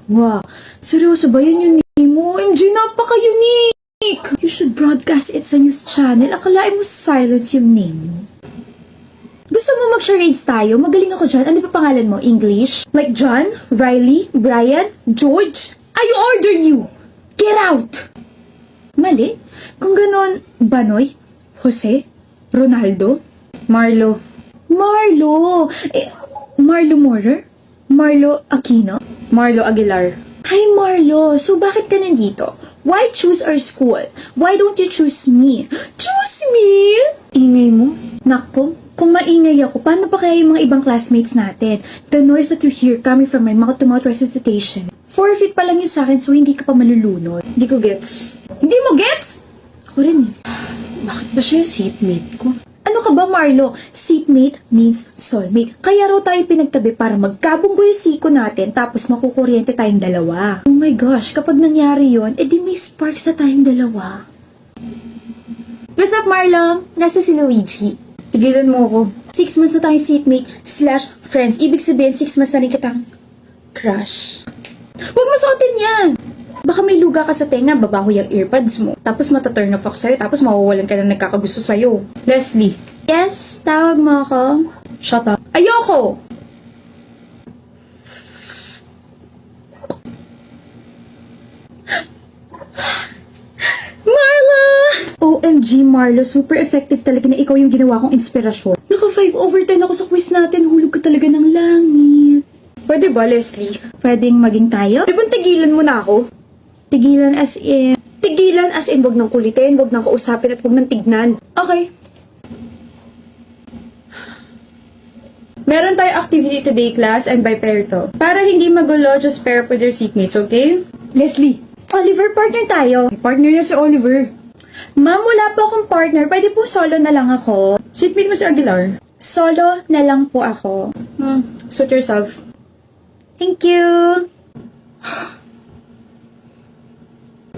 Wow, seryoso ba yun yung name mo? MJ, napaka-unique! You should broadcast it sa news channel. Akalain mo silence yung name mo. Gusto mo mag-charades tayo? Magaling ako dyan. Ano pa pangalan mo? English? Like John? Riley? Brian? George? I order you! Get out! Mali? Kung ganon, Banoy? Jose? Ronaldo? Marlo? Marlo! Marlo Morer? Marlo Aquino? Marlo Aguilar. Hi Marlo! So bakit ka nandito? Why choose our school? Why don't you choose me? Choose me? Ingay mo? Nako, kung maingay ako, paano pa kaya yung mga ibang classmates natin? The noise that you hear coming from my mouth-to-mouth recitation. 4 feet pa lang yun sa akin, so hindi ka pa malulunod. Hindi ko gets. Hindi mo gets? Ako rin. Bakit ba siya yung seatmate ko? Ano ka ba, Marlo? Seatmate means soulmate. Kaya raw tayo pinagtabi para magkabunggo yung siko natin tapos makukuryente tayong dalawa. Oh my gosh, kapag nangyari yon, edi may sparks na tayong dalawa. What's up, Marlo? Nasa si Luigi. Tigilan mo ako. 6 months na tayong seatmate / friends. Ibig sabihin, 6 months na rin kitang crush. Huwag mo suotin yan! Baka may luga ka sa tenga, babaho yung earbuds mo. Tapos mataturn off ako sa'yo, tapos mawawalan ka na nagkakagusto sa'yo. Leslie. Yes, tawag mo ako. Shut up. Ayoko! Marla! OMG, Marlo, super effective talaga na ikaw yung ginawa kong inspirasyon. Naka 5/10 ako sa quiz natin, hulog ka talaga ng langit. Pwede ba, Leslie? Pwedeng maging tayo? Di ba tigilan mo na ako? Tigilan as in wag nang kulitin, wag nang kausapin at wag nang tignan. Okay. Meron tayong activity today, class, and by pair to. Para hindi magulo, just pair up with your seatmates, okay? Leslie, Oliver, partner tayo. May partner na si Oliver. Ma'am, wala po akong partner. Pwede po solo na lang ako. Seatmate mo si Aguilar. Solo na lang po ako. Suit yourself. Thank you.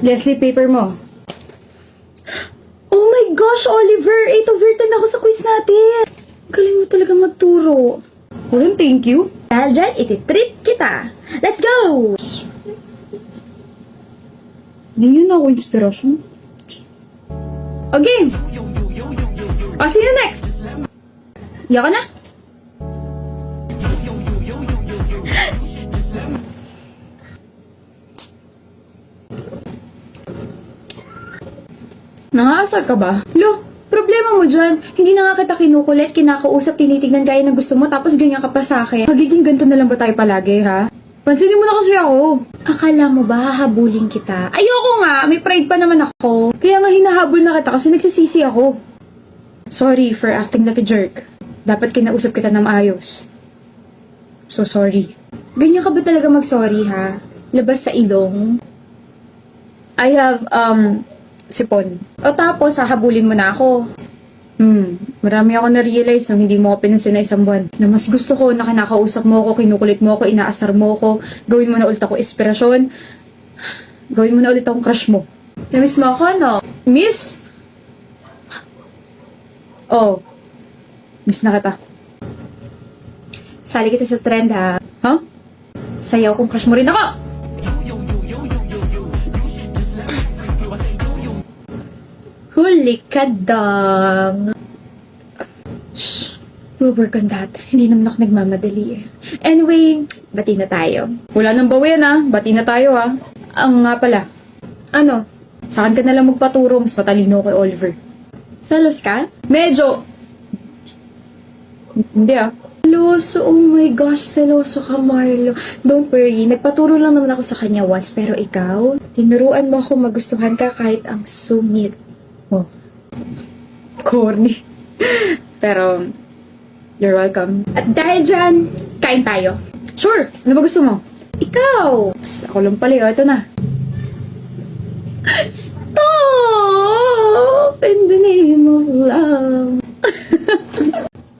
Leslie, paper mo. Oh my gosh, Oliver! 8/10 ako sa quiz natin! Galing mo talaga magturo. Walang thank you. Dahil dyan, iti-treat kita. Let's go! Hindi nyo na ako inspirasyon. Okay! O, sino next? Iya ka na? Nangaasar ka ba? Lo, problema mo dyan. Hindi na nga kita kinukulit, kinakausap, tinitignan gaya ng gusto mo, tapos ganyan ka pa sa akin. Magiging ganito na lang ba tayo palagi, ha? Pansinin mo na kasi ako. Akala mo ba hahabulin kita? Ayoko nga, may pride pa naman ako. Kaya nga hinahabol na kita kasi nagsisisi ako. Sorry for acting like a jerk. Dapat kinausap kita ng maayos. So sorry. Ganyan ka ba talaga mag-sorry, ha? Labas sa ilong. I have, sipon. O tapos, hahabulin mo na ako. Marami ako na-realize nang hindi mo ako pinansin na isang buwan. Na mas gusto ko na kinakausap mo ako, kinukulit mo ako, inaasar mo ako, gawin mo na ulit ako inspirasyon, gawin mo na ulit akong crush mo. Namiss mo ako, no? Miss? Oh. Miss na kita. Sali kita sa trend, ha? Huh? Sayaw kung crush mo rin ako! Huli ka dang. Shh. We'll work on that. Hindi naman ako nagmamadali eh. Anyway, bati na tayo. Wala nang bawian ah. Bati na tayo ah. Ang nga pala. Ano? Saan ka nalang magpaturo? Mas matalino kay Oliver. Salas ka? Medyo. Hindi ah. Seloso, oh my gosh, seloso ka, Marlo. Don't worry, nagpaturo lang naman ako sa kanya once, pero ikaw, tinuruan mo ako magustuhan ka kahit ang sungit. Oh. Corny. Pero, you're welcome. At dahil dyan, kain tayo. Sure! Ano ba gusto mo? Ikaw! Ako lang pala, ito na. Stop! In the name of love.